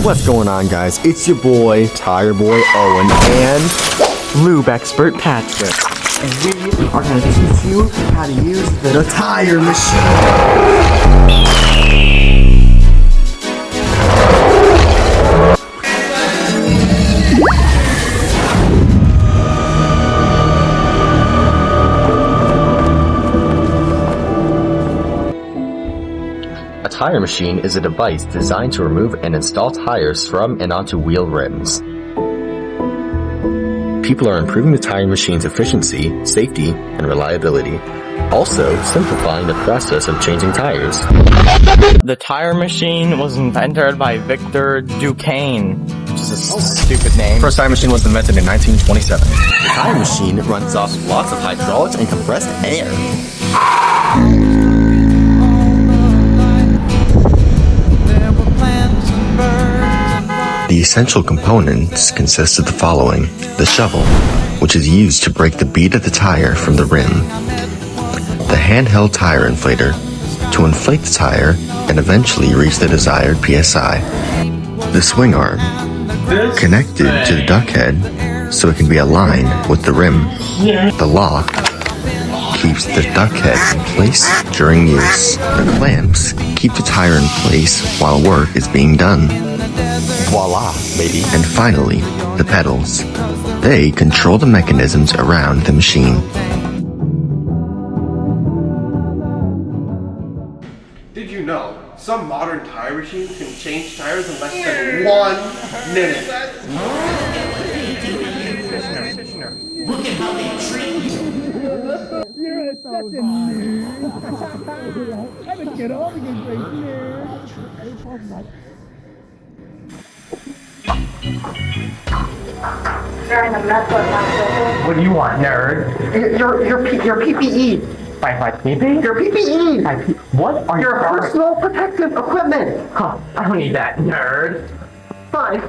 What's going on, guys? It's your boy, Tire Boy Owen, and Lube Expert Patrick. And we are going to teach you how to use the tire machine. A tire machine is a device designed to remove and install tires from and onto wheel rims. People are improving the tire machine's efficiency, safety, and reliability, also simplifying the process of changing tires. The tire machine was invented by Victor Duquesne, which is a stupid name. First tire machine was invented in 1927. The tire machine runs off lots of hydraulics and compressed air. The essential components consist of the following: the shovel, which is used to break the bead of the tire from the rim; the handheld tire inflator, to inflate the tire and eventually reach the desired PSI; the swing arm, connected to the duck head so it can be aligned with the rim; the lock keeps the duck head in place during use; the clamps keep the tire in place while work is being done. Voila, baby. And finally, the pedals. They control the mechanisms around the machine. Did you know some modern tire machines can change tires in less than 1 minute? Look at how they treat you. You're such a nerd. I would get all the good grades, nerd. What do you want, nerd? Your PPE. My PPE? Your PPE. What are your personal protective equipment? Huh, I don't need that, nerd. Fine.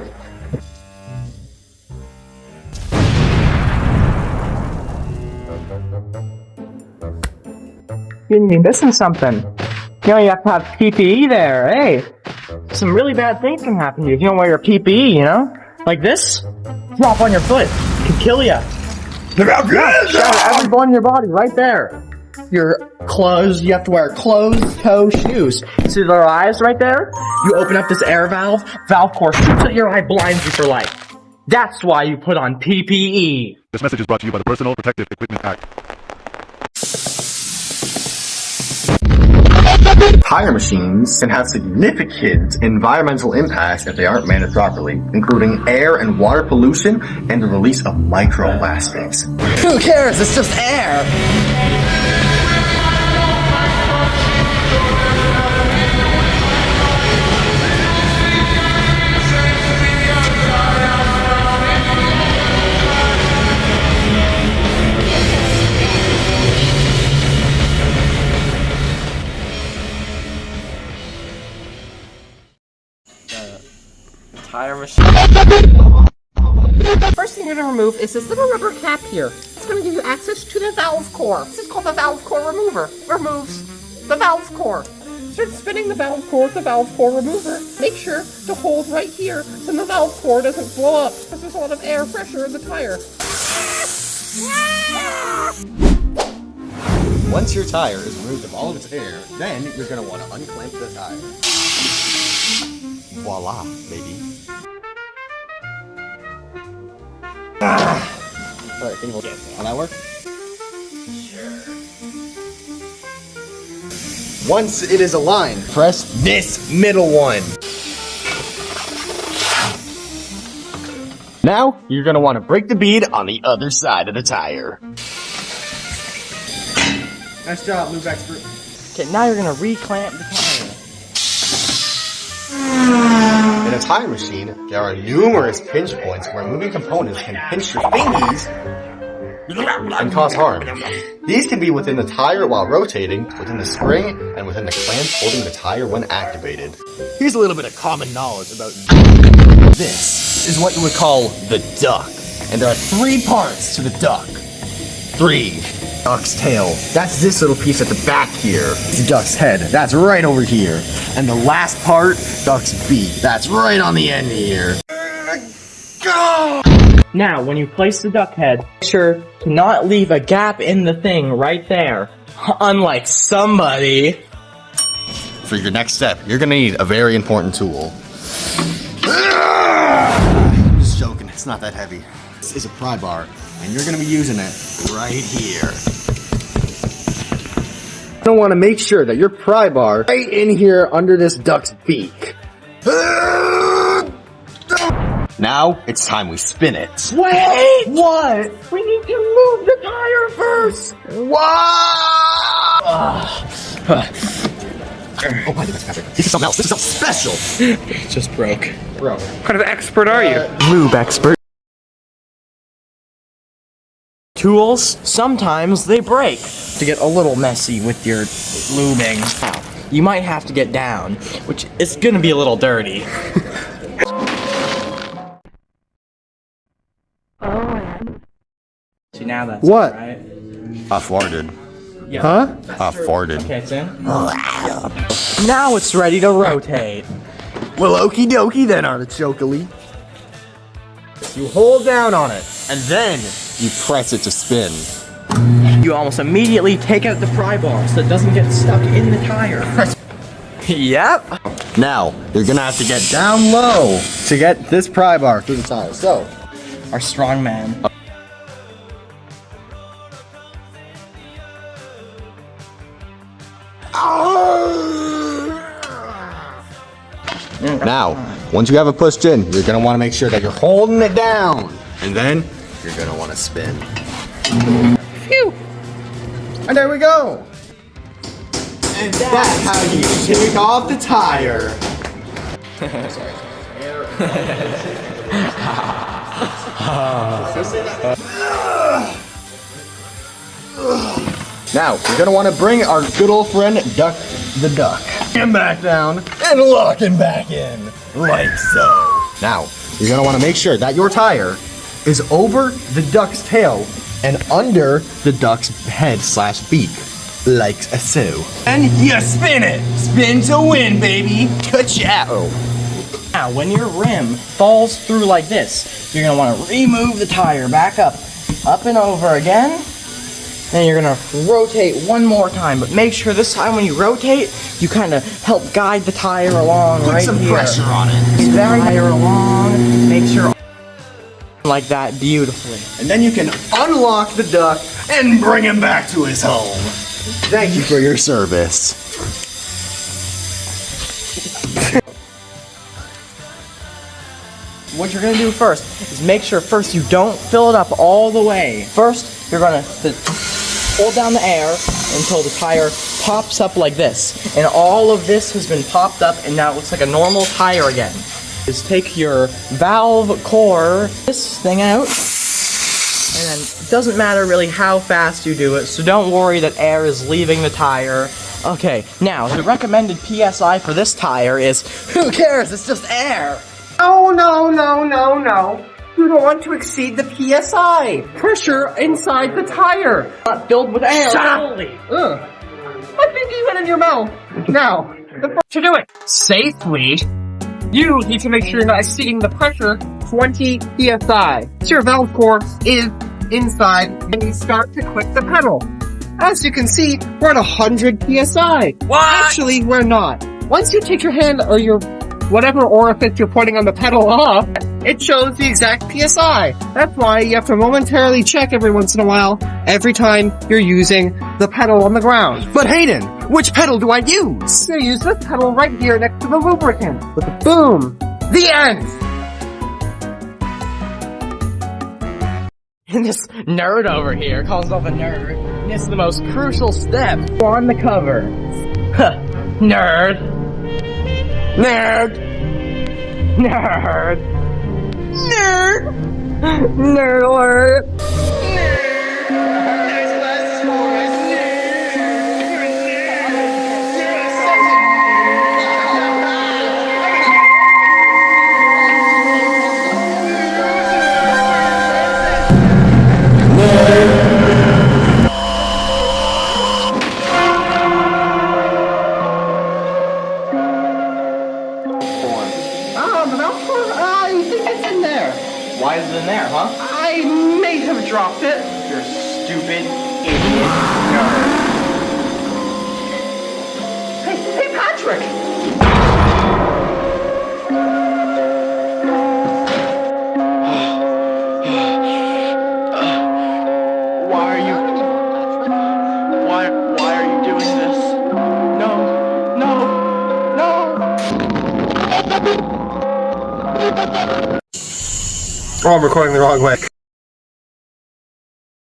You're missing something. You know, you have to have PPE there, hey. Some really bad things can happen to you if you don't wear your PPE, you know? Like this? Drop on your foot. It can kill you. Every bone in your body, right there. Your clothes, you have to wear closed-toe shoes. See their eyes right there? You open up this air valve, valve core shoots at your eye, blinds you for life. That's why you put on PPE. This message is brought to you by the Personal Protective Equipment Act. Tire machines can have significant environmental impacts if they aren't managed properly, including air and water pollution and the release of microplastics. Who cares? It's just air. Tire machine. First thing you're going to remove is this little rubber cap here. It's going to give you access to the valve core. This is called the valve core remover. Removes the valve core. Start spinning the valve core with the valve core remover. Make sure to hold right here so the valve core doesn't blow up because there's a lot of air pressure in the tire. Once your tire is removed of all of its air, then you're going to want to unclamp the tire. Voila, baby. Alright, can you hold it? Will that work? Sure. Once it is aligned, press this middle one. Now, you're going to want to break the bead on the other side of the tire. Nice job, Lube Expert. Okay, now you're gonna reclamp the tire. In a tire machine, there are numerous pinch points where moving components can pinch your fingies and cause harm. These can be within the tire while rotating, within the spring, and within the clamps holding the tire when activated. Here's a little bit of common knowledge about this. Is what you would call the duck. And there are 3 parts to the duck. 3. duck's tail. That's this little piece at the back here. Duck's head. That's right over here. And the last part, duck's beak. That's right on the end here. Now, when you place the duck head, make sure to not leave a gap in the thing right there. Unlike somebody. For your next step, you're gonna need a very important tool. Just joking, it's not that heavy. This is a pry bar, and you're gonna be using it right here. You're gonna wanna make sure that your pry bar right in here under this duck's beak. Now, it's time we spin it. Wait! What? We need to move the tire first! Wow! Oh, I think that's better. This is something else. This is something special. It just broke. What kind of expert are you? Lube expert. Tools, sometimes they break. To get a little messy with your lubing, you might have to get down, which is gonna be a little dirty. See, now that's What? right. I farted. Yeah. Huh? I farted. Okay, it's in. Now it's ready to rotate. Well, okie dokie then, artichokely. You hold down on it. And then, you press it to spin. You almost immediately take out the pry bar so it doesn't get stuck in the tire. Yep. Now, you're gonna have to get down low to get this pry bar through the tire. So, Our strong man. now, once you have it pushed in, you're gonna wanna make sure that you're holding it down. And then, you're gonna wanna spin. Phew. And there we go. And that's how you take off the tire. Now, you're gonna wanna bring our good old friend, Duck the Duck. And back down, and lock him back in, like so. Now, you're gonna wanna make sure that your tire is over the duck's tail and under the duck's head / beak, like so. And you spin it! Spin to win, baby! Ka-chow! Now, when your rim falls through like this, you're gonna want to remove the tire back up and over again. Then you're gonna rotate one more time, but make sure this time when you rotate, you kind of help guide the tire along Put right some here. pressure on it. Very tire along. Make sure like that beautifully. And then you can unlock the duck and bring him back to his home. Thank you for your service. What you're gonna do first is make sure first you don't fill it up all the way. First, you're gonna hold down the air until the tire pops up like this. And all of this has been popped up and now it looks like a normal tire again. Is take your valve core, this thing out, and it doesn't matter really how fast you do it, so don't worry that air is leaving the tire. Okay, now the recommended PSI for this tire is, who cares, it's just air. Oh, no. You don't want to exceed the PSI. Pressure inside the tire. Not filled with air. Shut up. Holy. Ugh. I think you went in your mouth. Now, to do it safely, you need to make sure you're not exceeding the pressure 20 PSI. So your valve core is inside and you start to click the pedal. As you can see, we're at 100 PSI. What? Actually, we're not. Once you take your hand or your whatever orifice you're pointing on the pedal off, it shows the exact PSI. That's why you have to momentarily check every once in a while, every time you're using the pedal on the ground. But Hayden, which pedal do I use? So use this pedal right here next to the lubricant. Boom! The end! And this nerd over here calls himself a nerd. And this is the most crucial step on the cover. Huh. Nerd. Nerd. Nerd. Nerd. Nerd alert. I think it's in there. Why is it in there, huh? I may have dropped it. You're a stupid idiot nerd. Hey, Patrick! Why are you doing this? No. Oh, I'm recording the wrong way.